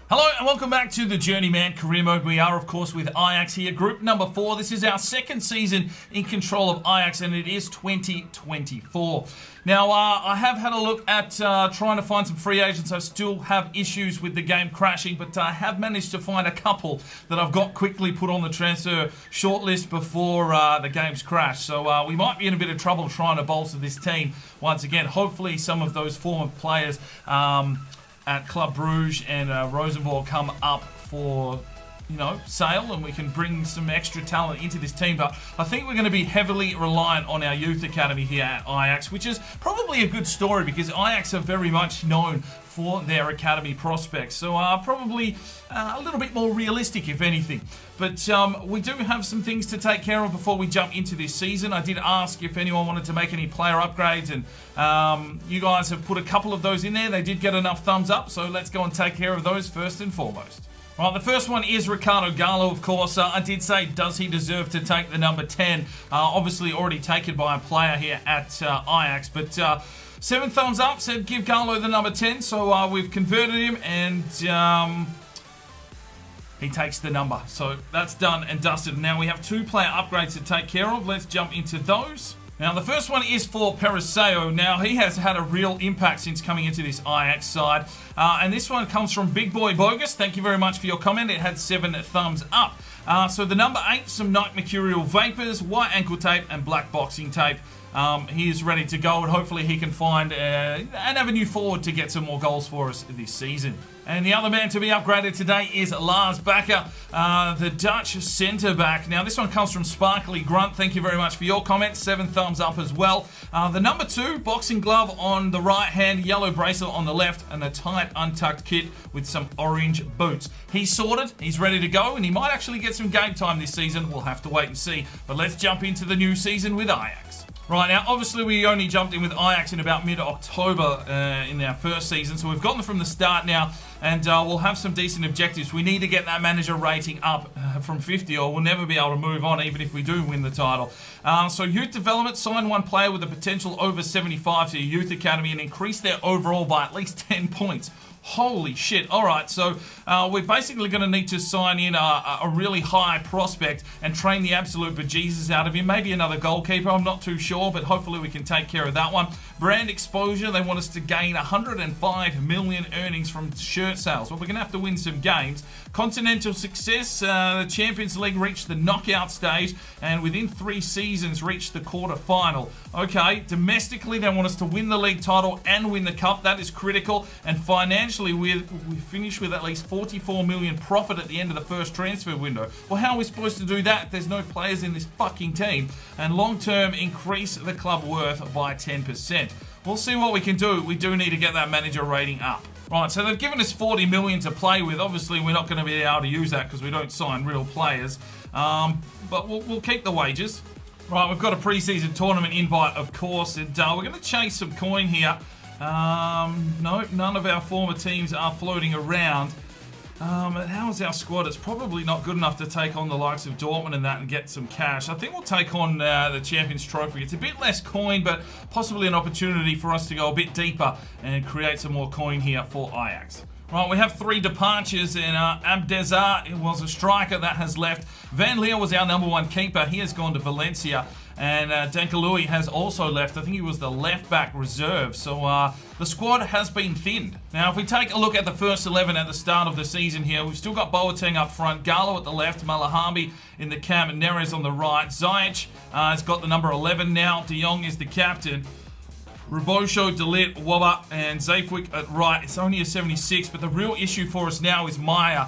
Hello and welcome back to the Journeyman Career Mode. We are, of course, with Ajax here, group number 4. This is our second season in control of Ajax, and it is 2024. Now, I have had a look at trying to find some free agents. I still have issues with the game crashing, but I have managed to find a couple that I've got quickly put on the transfer shortlist before the games crash. So we might be in a bit of trouble trying to bolster this team once again. Hopefully, some of those former players at Club Brugge and Rosenborg come up for, sale, and we can bring some extra talent into this team. But I think we're going to be heavily reliant on our youth academy here at Ajax, which is probably a good story because Ajax are very much known for their academy prospects. So probably a little bit more realistic, if anything. But we do have some things to take care of before we jump into this season. I did ask if anyone wanted to make any player upgrades, and you guys have put a couple of those in there. They did get enough thumbs up, so let's go and take care of those first and foremost. Right, the first one is Ricardo Gallo, of course. I did say, does he deserve to take the number 10? Obviously already taken by a player here at Ajax, but 7 thumbs up, said give Gallo the number 10, so we've converted him, and he takes the number. So that's done and dusted. Now we have 2 player upgrades to take care of. Let's jump into those. Now, the first one is for Periseo. Now, he has had a real impact since coming into this Ajax side. And this one comes from Big Boy Bogus. Thank you very much for your comment. It had 7 thumbs up. So the number 8, some night mercurial vapors, white ankle tape, and black boxing tape. He is ready to go, and hopefully he can find an avenue forward to get some more goals for us this season. And the other man to be upgraded today is Lars Bakker, the Dutch centre-back. Now, this one comes from Sparkly Grunt. Thank you very much for your comment. 7 thumbs up as well. The number 2, boxing glove on the right hand, yellow bracelet on the left, and a tight, untucked kit with some orange boots. He's sorted. He's ready to go, and he might actually get some game time this season. We'll have to wait and see. But let's jump into the new season with Ajax. Right, now, obviously, we only jumped in with Ajax in about mid-October in our first season, so we've gotten from the start now, and we'll have some decent objectives. We need to get that manager rating up from 50, or we'll never be able to move on, even if we do win the title. So youth development, sign 1 player with a potential over 75 to your youth academy and increase their overall by at least 10 points. Holy shit. All right, so we're basically going to need to sign in a really high prospect and train the absolute bejesus out of him. Maybe another goalkeeper, I'm not too sure, but hopefully we can take care of that one. Brand exposure, they want us to gain 105 million earnings from shirt sales. Well, we're going to have to win some games. Continental success, the Champions League reached the knockout stage and within 3 seasons reached the quarter-final. Okay, domestically, they want us to win the league title and win the cup. That is critical. And financially, we finish with at least 44 million profit at the end of the first transfer window. Well, how are we supposed to do that if there's no players in this fucking team? And long-term, increase the club worth by 10%. We'll see what we can do. We do need to get that manager rating up. Right, so they've given us 40 million to play with. Obviously, we're not going to be able to use that because we don't sign real players. But we'll keep the wages. Right, we've got a pre-season tournament invite, of course, and we're going to chase some coin here. No, none of our former teams are floating around. How is our squad? It's probably not good enough to take on the likes of Dortmund and that and get some cash. I think we'll take on the Champions Trophy. It's a bit less coin, but possibly an opportunity for us to go a bit deeper and create some more coin here for Ajax. Right, we have 3 departures, and Abdezar was a striker that has left. Van Leer was our number 1 keeper. He has gone to Valencia. And Dankalui has also left. I think he was the left-back reserve. So the squad has been thinned. Now, if we take a look at the first 11 at the start of the season here, we've still got Boateng up front, Gallo at the left, Malahami in the cam, and Neres on the right. Ziyech has got the number 11 now. De Jong is the captain. Rubosho, Delit, Wabba, and Zafwick at right. It's only a 76, but the real issue for us now is Maya.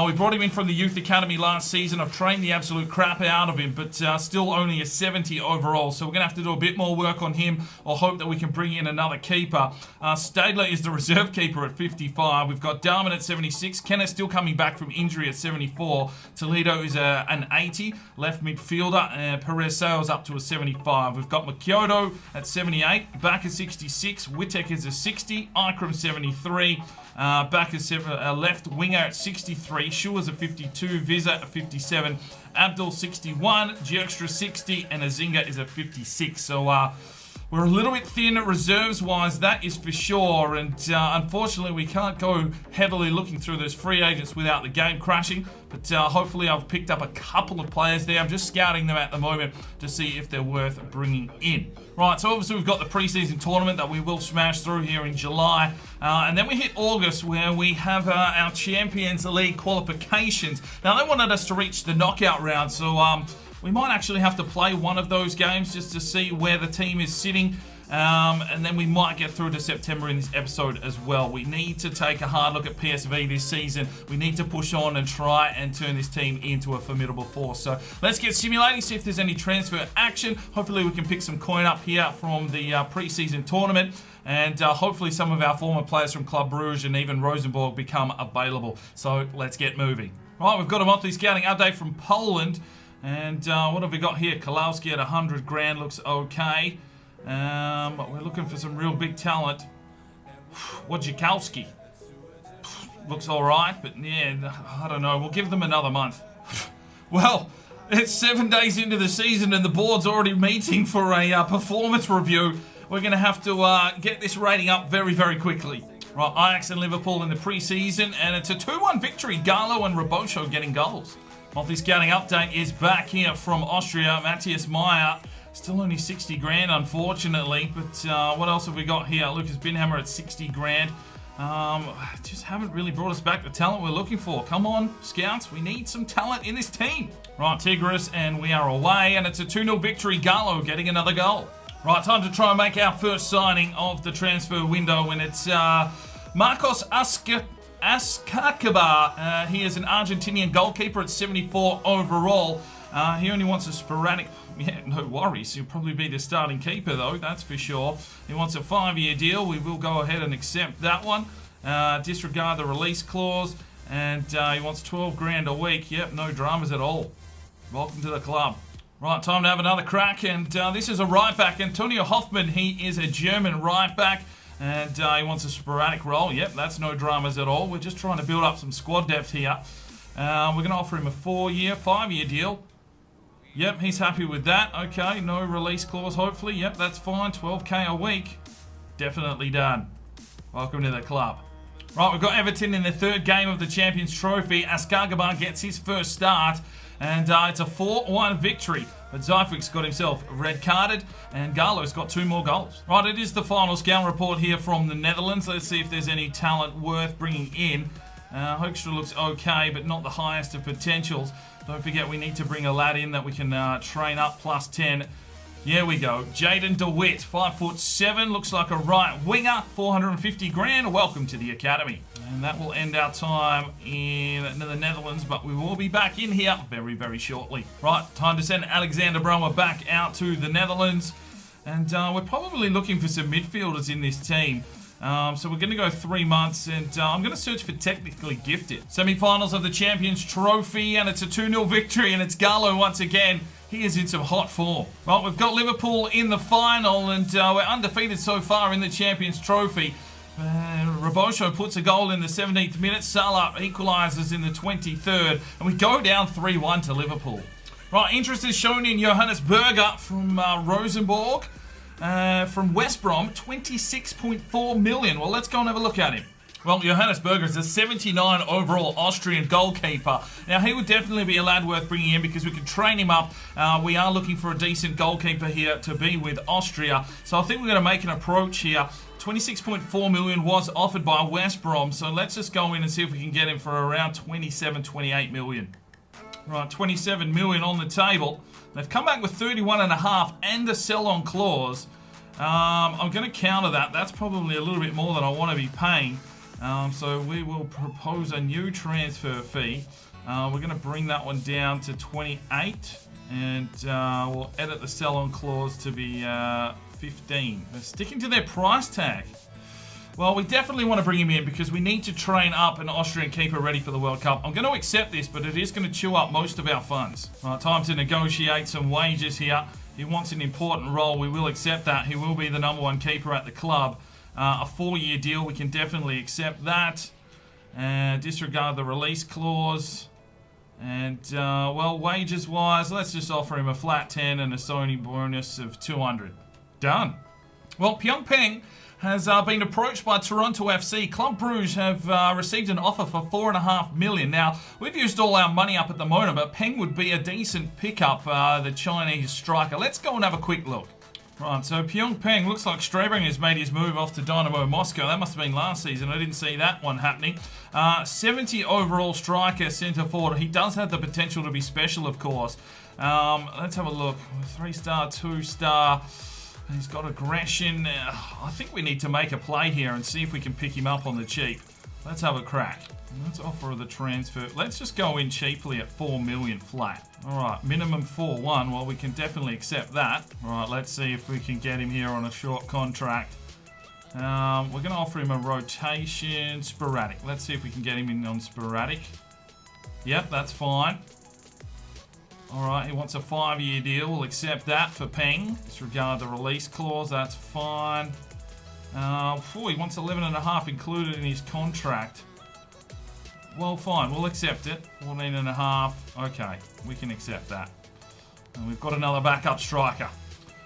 We brought him in from the youth academy last season. I've trained the absolute crap out of him, but still only a 70 overall. So we're going to have to do a bit more work on him or hope that we can bring in another keeper. Stadler is the reserve keeper at 55. We've got Darman at 76. Kenner still coming back from injury at 74. Toledo is an 80. Left midfielder. Perez Sales up to a 75. We've got Makioto at 78. Back at 66. Wittek is a 60. Ikram 73. Back as left winger at 63. Schuler's at 52. Visa at 57. Abdul 61. Jerkstra 60. And Azinga is at 56. So We're a little bit thin reserves-wise, that is for sure, and unfortunately we can't go heavily looking through those free agents without the game crashing, but hopefully I've picked up a couple of players there. I'm just scouting them at the moment to see if they're worth bringing in. Right, so obviously we've got the pre-season tournament that we will smash through here in July, and then we hit August where we have our Champions League qualifications. Now they wanted us to reach the knockout round, so we might actually have to play one of those games just to see where the team is sitting. And then we might get through to September in this episode as well. We need to take a hard look at PSV this season. We need to push on and try and turn this team into a formidable force. So let's get simulating, see if there's any transfer action. Hopefully we can pick some coin up here from the pre-season tournament. And hopefully some of our former players from Club Brugge and even Rosenborg become available. So let's get moving. Right, we've got a monthly scouting update from Poland. And what have we got here? Kalowski at 100 grand looks okay. But we're looking for some real big talent. Wojciechowski looks alright, but yeah, I don't know. We'll give them another month. Well, it's 7 days into the season and the board's already meeting for a performance review. We're going to have to get this rating up very, very quickly. Right, Ajax and Liverpool in the pre-season, and it's a 2-1 victory. Garlo and Robosho getting goals. Monthly scouting update is back here from Austria. Matthias Meyer, still only 60 grand, unfortunately. But what else have we got here? Lucas Binhammer at 60 grand. Just haven't really brought us back the talent we're looking for. Come on, scouts, we need some talent in this team. Right, Tigris, and we are away, and it's a 2-0 victory. Garlo getting another goal. Right, time to try and make our first signing of the transfer window, and it's Marcos Ascacaba. He is an Argentinian goalkeeper at 74 overall. He only wants a sporadic... Yeah, no worries. He'll probably be the starting keeper, though, that's for sure. He wants a 5-year deal. We will go ahead and accept that one. Disregard the release clause. And he wants 12 grand a week. Yep, no dramas at all. Welcome to the club. Right, time to have another crack. And this is a right back. Antonio Hoffmann, he is a German right back. And he wants a sporadic role. Yep, that's no dramas at all. We're just trying to build up some squad depth here. We're going to offer him a 5-year deal. Yep, he's happy with that. Okay, no release clause, hopefully. Yep, that's fine. 12k a week. Definitely done. Welcome to the club. Right, we've got Everton in the third game of the Champions Trophy. Ascacaba gets his first start. And it's a 4-1 victory. But Zyfik's got himself red carded, and Garlo's got 2 more goals. Right, it is the final scout report here from the Netherlands. Let's see if there's any talent worth bringing in. Hoekstra looks okay, but not the highest of potentials. Don't forget we need to bring a lad in that we can train up plus 10. Here we go. Jaden DeWitt, 5'7", looks like a right winger, 450 grand. Welcome to the academy. And that will end our time in the Netherlands, but we will be back in here very, very shortly. Right, time to send Alexander Bromer back out to the Netherlands. And we're probably looking for some midfielders in this team. So we're going to go 3 months, and I'm going to search for technically gifted. Semi-finals of the Champions Trophy, and it's a 2-0 victory, and it's Garlo once again. He is in some hot form. Well, we've got Liverpool in the final, and we're undefeated so far in the Champions Trophy. Robosho puts a goal in the 17th minute. Salah equalises in the 23rd, and we go down 3-1 to Liverpool. Right, interest is shown in Johannes Berger from Rosenborg. From West Brom, 26.4 million. Well, let's go and have a look at him. Well, Johannes Berger is a 79 overall Austrian goalkeeper. Now, he would definitely be a lad worth bringing in because we can train him up. We are looking for a decent goalkeeper here to be with Austria. So I think we're going to make an approach here. 26.4 million was offered by West Brom. So let's just go in and see if we can get him for around 27, 28 million. Right, 27 million on the table. They've come back with 31.5 and a sell-on clause. I'm going to counter that. That's probably a little bit more than I want to be paying. So we will propose a new transfer fee. We're going to bring that one down to 28. And we'll edit the sell-on clause to be 15. They're sticking to their price tag. Well, we definitely want to bring him in because we need to train up an Austrian keeper ready for the World Cup. I'm going to accept this, but it is going to chew up most of our funds. Right, time to negotiate some wages here. He wants an important role. We will accept that. He will be the '1 keeper at the club. A 4-year deal, we can definitely accept that. Disregard the release clause. And, well, wages-wise, let's just offer him a flat 10 and a Sony bonus of 200. Done. Well, Pyeongpeng has been approached by Toronto FC. Club Brugge have received an offer for $4.5 million. Now, we've used all our money up at the moment, but Peng would be a decent pickup, the Chinese striker. Let's go and have a quick look. Right, so Pyeongpeng, looks like Strabringer has made his move off to Dynamo Moscow. That must have been last season. I didn't see that one happening. 70 overall striker, centre forward. He does have the potential to be special, of course. Let's have a look. 3-star, 2-star. He's got aggression. I think we need to make a play here and see if we can pick him up on the cheap. Let's have a crack. Let's offer the transfer. Let's just go in cheaply at 4 million flat. All right, minimum 4-1. Well, we can definitely accept that. All right, let's see if we can get him here on a short contract. We're going to offer him a rotation sporadic. Let's see if we can get him in on sporadic. Yep, that's fine. All right, he wants a 5-year deal. We'll accept that for Peng. Disregard the release clause. That's fine. He wants 11.5 included in his contract. Well, fine. We'll accept it. 14.5. Okay, we can accept that. And we've got another backup striker.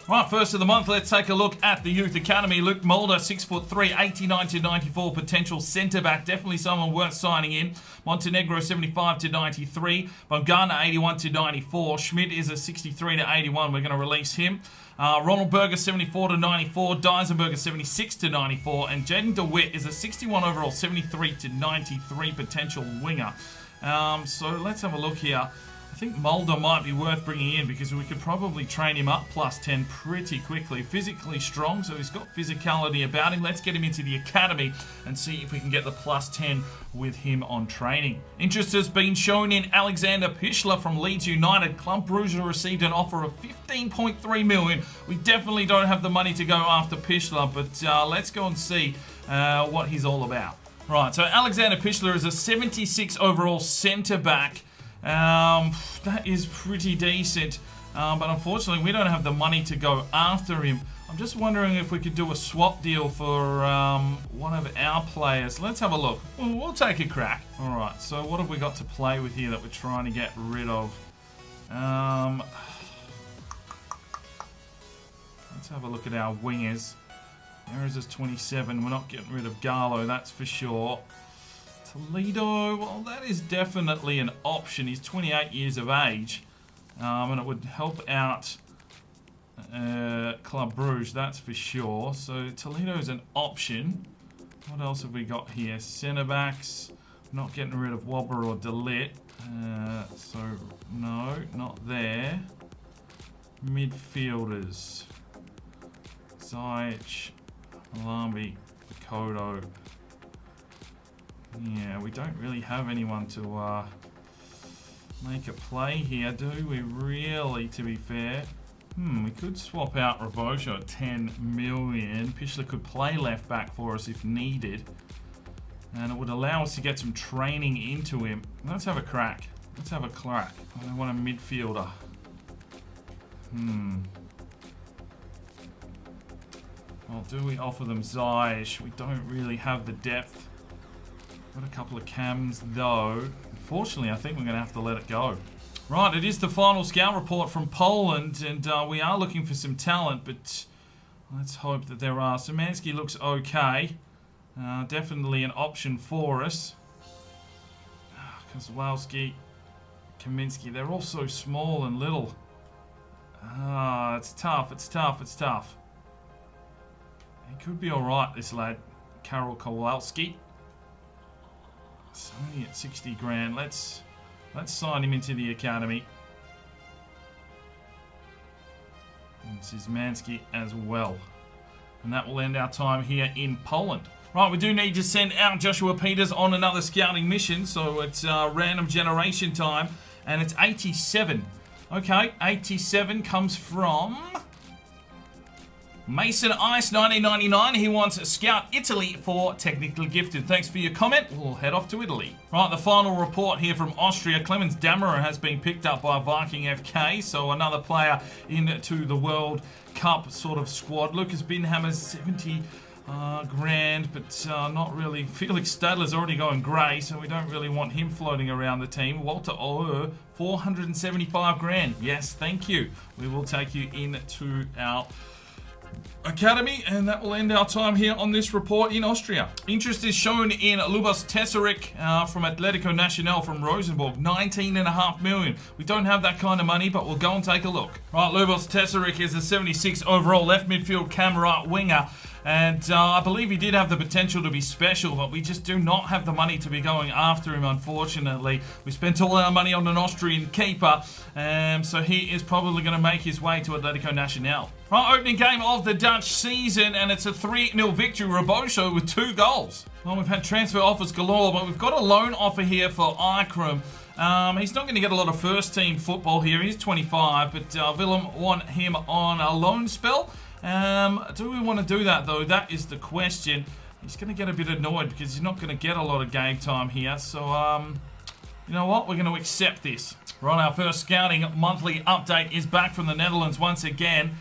Right, first of the month, let's take a look at the Youth Academy. Luke Mulder, 6'3", 89-94 potential centre-back. Definitely someone worth signing in. Montenegro, 75-93. Bongana, 81-94. Schmidt is a 63-81. We're going to release him. Ronald Berger, 74-94. Deisenberger, 76-94. And Jaden DeWitt is a 61 overall, 73-93 potential winger. So let's have a look here. I think Mulder might be worth bringing in because we could probably train him up +10 pretty quickly. Physically strong, so he's got physicality about him. Let's get him into the academy and see if we can get the +10 with him on training. Interest has been shown in Alexander Pischler from Leeds United. Club Brugge received an offer of 15.3 million. We definitely don't have the money to go after Pischler, but let's go and see what he's all about. Right, so Alexander Pischler is a 76 overall centre-back. That is pretty decent, but unfortunately we don't have the money to go after him. I'm just wondering if we could do a swap deal for one of our players. Let's have a look. We'll take a crack. Alright, so what have we got to play with here that we're trying to get rid of? Let's have a look at our wingers. There is 27. We're not getting rid of Garlo, that's for sure. Toledo, well, that is definitely an option. He's 28 years of age, and it would help out Club Brugge, that's for sure. So Toledo is an option. What else have we got here? Centre backs. Not getting rid of Wobber or Delit. So no, not there. Midfielders. Ziyech, Alambi, Kodo. Yeah, we don't really have anyone to make a play here, do we really, to be fair? We could swap out Rabosha at 10 million. Pischler could play left back for us if needed. And it would allow us to get some training into him. Let's have a crack. Let's have a crack. I want a midfielder. Well, do we offer them Ziyech? We don't really have the depth. Got a couple of cams though. Unfortunately, I think we're going to have to let it go. Right, it is the final scout report from Poland, and we are looking for some talent, but let's hope that there are. Szymanski looks okay. Definitely an option for us. Kozłowski, Kaminsky, they're all so small and little. It's tough, it's tough, it's tough. He could be alright, this lad. Karol Kowalski. It's only at 60 grand. Let's sign him into the academy. And Szymanski as well. And that will end our time here in Poland. Right, we do need to send out Joshua Peters on another scouting mission. So it's random generation time. And it's 87. Okay, 87 comes from Mason Ice, 1999. He wants Scout Italy for technically gifted. Thanks for your comment. We'll head off to Italy. Right, the final report here from Austria. Clemens Dammerer has been picked up by Viking FK. So another player into the World Cup sort of squad. Lucas Binhammer's 70 grand, but not really. Felix Stadler's already going grey, so we don't really want him floating around the team. Walter Oer, 475 grand. Yes, thank you. We will take you into our academy, and that will end our time here on this report in Austria. Interest is shown in Lubos Tesarik from Atletico Nacional from Rosenborg, 19.5 million. We don't have that kind of money, but we'll go and take a look. Right, Lubos Tesarik is a 76 overall left midfield camera winger. And I believe he did have the potential to be special, but we just do not have the money to be going after him, unfortunately. We spent all our money on an Austrian keeper, so he is probably going to make his way to Atletico Nacional. Right, opening game of the Dutch season, and it's a 3-0 victory. Robosho with 2 goals. Well, we've had transfer offers galore, but we've got a loan offer here for Ikram. He's not going to get a lot of first-team football here. He's 25, but Willem want him on a loan spell. Do we want to do that, though? That is the question. He's going to get a bit annoyed because he's not going to get a lot of game time here. So, you know what? We're going to accept this. Right, our first scouting monthly update is back from the Netherlands once again.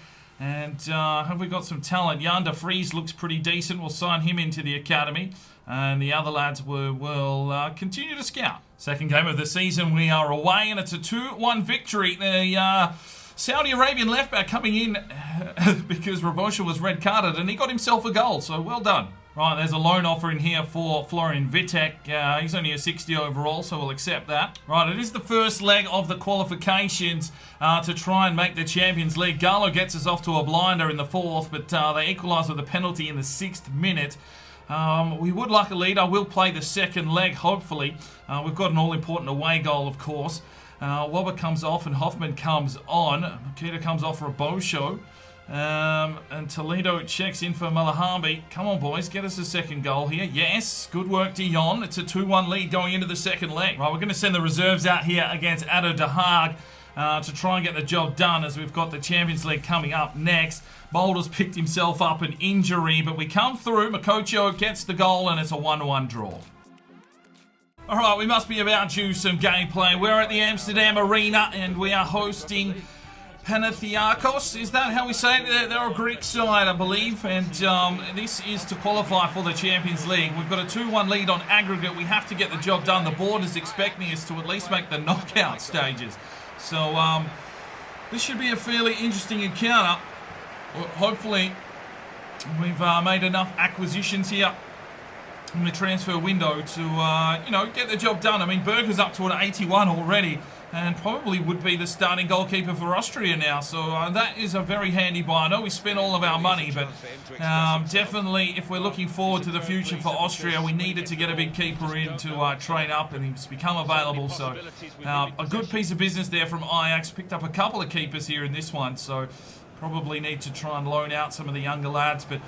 And have we got some talent? Jan de Vries looks pretty decent. We'll sign him into the academy. And the other lads will continue to scout. Second game of the season, we are away, and it's a 2-1 victory. The Saudi Arabian left back coming in because Robosha was red carded, and he got himself a goal, so well done. Right, there's a loan offer in here for Florian Vitek. He's only a 60 overall, so we'll accept that. Right, it is the first leg of the qualifications to try and make the Champions League. Garlo gets us off to a blinder in the 4th, but they equalise with a penalty in the 6th minute. We would like a lead. I will play the second leg, hopefully. We've got an all-important away goal, of course. Wobber comes off and Hoffman comes on. Makita comes off for a Bosho. And Toledo checks in for Malahambi. Come on, boys, get us a second goal here. Yes, good work, Dion. It's a 2-1 lead going into the second leg. Right, we're going to send the reserves out here against Ado De Haag to try and get the job done, as we've got the Champions League coming up next. Boulder's picked himself up an injury, but we come through. Makocho gets the goal, and it's a 1-1 draw. Alright, we must be about due some gameplay. We're at the Amsterdam Arena and we are hosting Panathinaikos. Is that how we say it? They're a Greek side, I believe. And this is to qualify for the Champions League. We've got a 2-1 lead on aggregate. We have to get the job done. The board is expecting us to at least make the knockout stages. So this should be a fairly interesting encounter. Hopefully we've made enough acquisitions here in the transfer window to, you know, get the job done. I mean, Berger's up to an 81 already and probably would be the starting goalkeeper for Austria now. So that is a very handy buy. I know we spent all of our money, but definitely if we're looking forward to the future for Austria, we needed to get a big keeper in to train up, and he's become available. So a good piece of business there from Ajax. Picked up a couple of keepers here in this one, so probably need to try and loan out some of the younger lads. But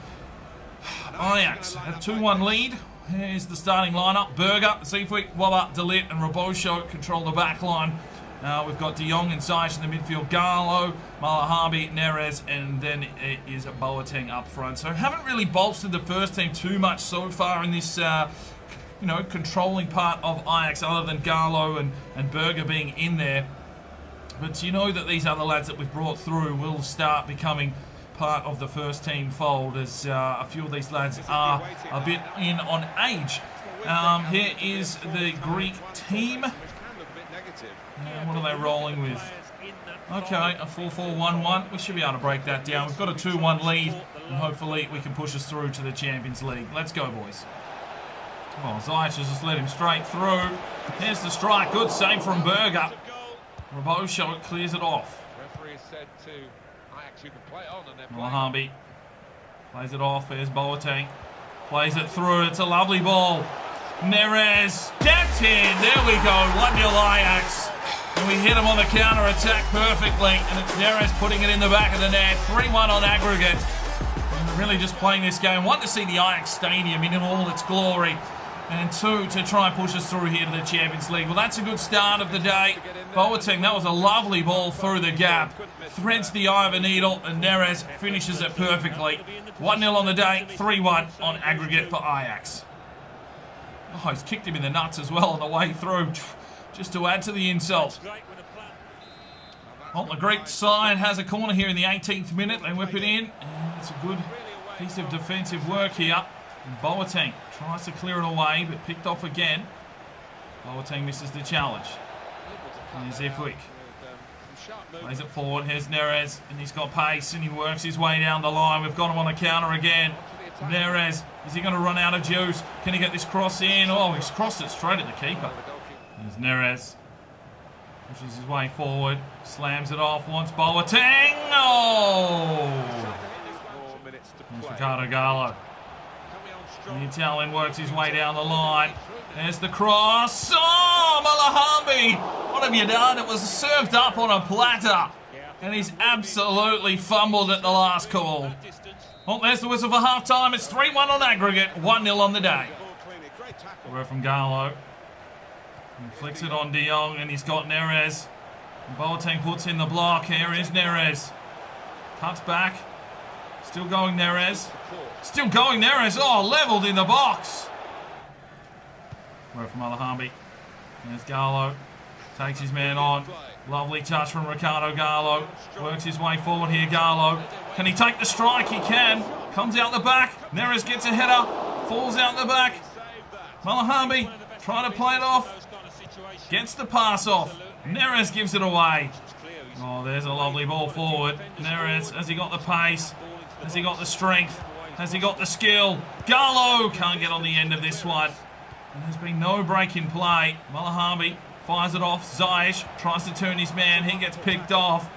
Ajax, a 2-1 lead. Here's the starting lineup. Berger, Zeefwijk, Wobber, De Ligt and Robosho control the back line. We've got De Jong and Ziyech in the midfield. Garlo, Malahabi, Neres, and then it is Boateng up front. So haven't really bolstered the first team too much so far in this, you know, controlling part of Ajax, other than Garlo and Berger being in there. But you know that these other lads that we've brought through will start becoming part of the first team fold, as a few of these lads are a bit in on age. Here is the Greek team. What are they rolling with? Okay, a 4-4-1-1. We should be able to break that down. We've got a 2-1 lead, and hopefully we can push us through to the Champions League. Let's go, boys. Oh, Ziyech has just led him straight through. Here's the strike. Good save from Berger. Robosho clears it off. Malahambi plays it off. There's Boateng. Plays it through. It's a lovely ball. Neres. That's in. There we go. 1-0 Ajax. And we hit him on the counter-attack perfectly. And it's Neres putting it in the back of the net. 3-1 on aggregate. And we're really just playing this game. One, to see the Ajax Stadium in all its glory. And two, to try and push us through here to the Champions League. Well, that's a good start of the day. Boateng, that was a lovely ball through the gap. Threads the eye of a needle, and Neres finishes it perfectly. 1-0 on the day, 3-1 on aggregate for Ajax. Oh, he's kicked him in the nuts as well on the way through, just to add to the insult. Well, the Greek side has a corner here in the 18th minute. They whip it in, and it's a good piece of defensive work here. And Boateng tries to clear it away, but picked off again. Boateng misses the challenge. And there's Zeefwijk. Plays it forward. Here's Neres, and he's got pace, and he works his way down the line. We've got him on a counter again. Neres, is he going to run out of juice? Can he get this cross in? Oh, he's crossed it straight at the keeper. There's Neres. Pushes his way forward. Slams it off. Wants Boateng. Oh! There's Ricardo Gallo. The Italian works his way down the line. There's the cross. Oh, Malahambi! What have you done? It was served up on a platter. And he's absolutely fumbled at the last call. Oh, there's the whistle for half-time. It's 3-1 on aggregate, 1-0 on the day. We're from Gallo. He flicks it on De Jong, and he's got Neres. Boateng puts in the block. Here is Neres. Cuts back. Still going Neres. Still going Neres. Oh, levelled in the box. We're from Malahambi. There's Gallo. Takes his man on. Lovely touch from Ricardo Gallo. Works his way forward here, Gallo. Can he take the strike? He can. Comes out the back. Neres gets a header. Falls out the back. Malahambi trying to play it off. Gets the pass off. Neres gives it away. Oh, there's a lovely ball forward. Neres, has he got the pace? Has he got the strength? Has he got the skill? Gallo can't get on the end of this one. And there's been no break in play. Malahambi fires it off. Ziyech tries to turn his man. He gets picked off.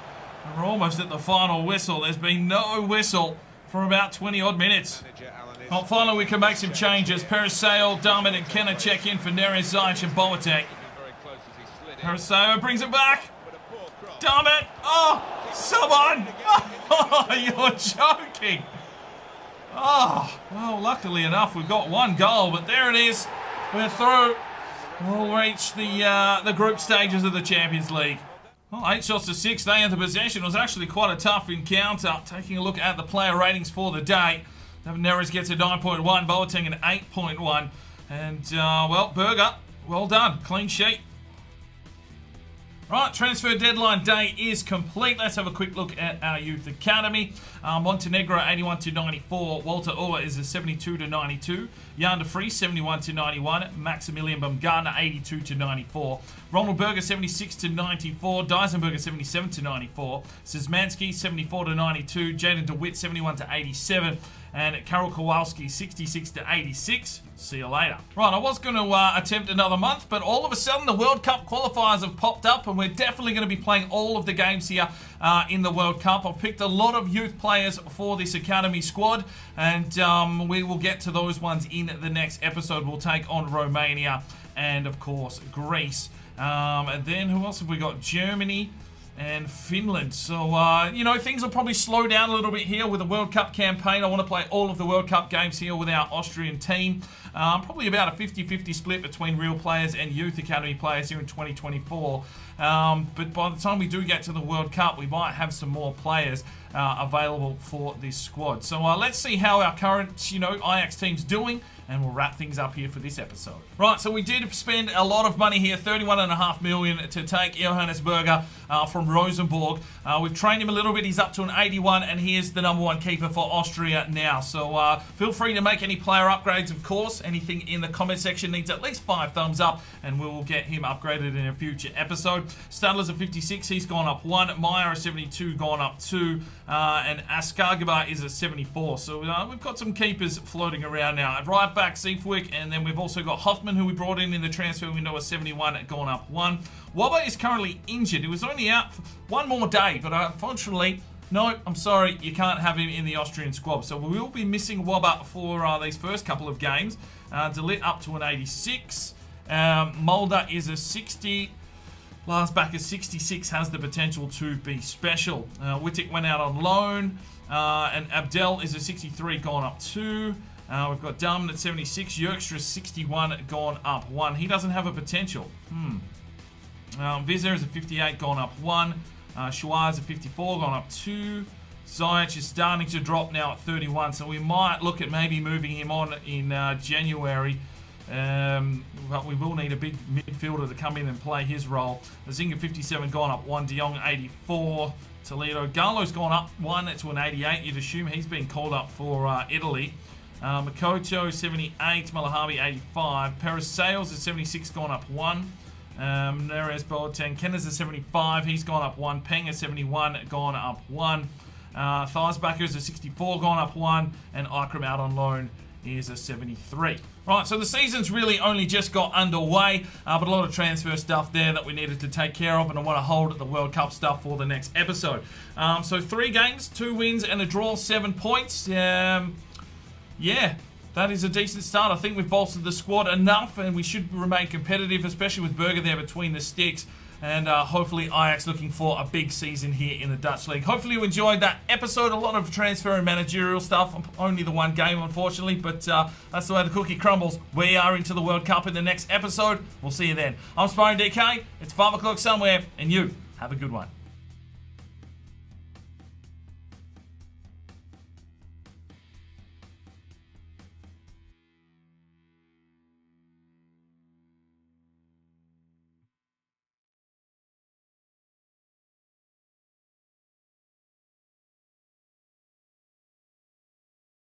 And we're almost at the final whistle. There's been no whistle for about 20-odd minutes. Well, finally, we can make some changes. Periseo, Darman and Kenner check in for Neres, Ziyech and Boateng. Periseo brings it back. Darman. Oh, someone. Oh, you're joking. Oh, well, luckily enough, we've got one goal, but there it is. We're through. We'll reach the group stages of the Champions League. Well, 8 shots to 6. They enter possession. It was actually quite a tough encounter. Taking a look at the player ratings for the day. Neres gets a 9.1, Boateng an 8.1. And, well, Berger, well done. Clean sheet. Right, transfer deadline day is complete. Let's have a quick look at our youth academy. Montenegro 81-94. Walter Ohr is a 72-92. Jan de Vries 71-91. Maximilian Baumgartner 82-94. Ronald Berger 76-94. Deisenberger 77-94. Szymanski 74-92. Jaden DeWitt 71-87. And Karol Kowalski 66-86. See you later. Right, I was going to attempt another month, but all of a sudden the World Cup qualifiers have popped up, and we're definitely going to be playing all of the games here in the World Cup. I've picked a lot of youth players for this academy squad, and we will get to those ones in the next episode. We'll take on Romania and, of course, Greece. And then who else have we got? Germany and Finland. So, you know, things will probably slow down a little bit here with the World Cup campaign. I want to play all of the World Cup games here with our Austrian team. Probably about a 50-50 split between real players and youth academy players here in 2024. But by the time we do get to the World Cup, we might have some more players available for this squad. So let's see how our current, you know, Ajax team's doing, and we'll wrap things up here for this episode. Right, so we did spend a lot of money here, 31.5 million to take Johannes Berger from Rosenborg. We've trained him a little bit. He's up to an 81, and he is the #1 keeper for Austria now. So feel free to make any player upgrades, of course. Anything in the comment section needs at least 5 thumbs up, and we will get him upgraded in a future episode. Stadler's a 56. He's gone up 1. Meyer a 72, gone up 2. And Askargaba is a 74. So we've got some keepers floating around now. At right back, Seifwick, and then we've also got Hoffman, who we brought in the transfer window, a 71, gone up 1. Wabba is currently injured. He was only out for one more day, but unfortunately, no, I'm sorry, you can't have him in the Austrian squad. So we will be missing Wabba for these first couple of games. Delit up to an 86. Mulder is a 60. Last back is 66, has the potential to be special. Wittek went out on loan, and Abdel is a 63, gone up 2. We've got Darman at 76, Yerkstra 61, gone up 1. He doesn't have a potential. Vizer is a 58, gone up 1. Chouard is a 54, gone up 2. Ziyech is starting to drop now at 31, so we might look at maybe moving him on in January. But we will need a big midfielder to come in and play his role. Zinger 57, gone up 1. De Jong 84. Toledo. Gallo's gone up 1 to an 88. You'd assume he's been called up for Italy. Makoto 78. Malahabi 85. Perisales is 76, gone up 1. Neres Boateng. Kenner's a 75. He's gone up 1. Peng a 71. Gone up 1. Thiesbacher's a 64. Gone up 1. And Ikram out on loan is a 73. Right, so the season's really only just got underway, but a lot of transfer stuff there that we needed to take care of, and I want to hold the World Cup stuff for the next episode. So 3 games, 2 wins and a draw, 7 points. Yeah, that is a decent start. I think we've bolstered the squad enough, and we should remain competitive, especially with Berger there between the sticks. And hopefully Ajax looking for a big season here in the Dutch League. Hopefully you enjoyed that episode. A lot of transfer and managerial stuff. Only the one game, unfortunately. But that's the way the cookie crumbles. We are into the World Cup in the next episode. We'll see you then. I'm Sparring DK. It's 5 o'clock somewhere. And you have a good one.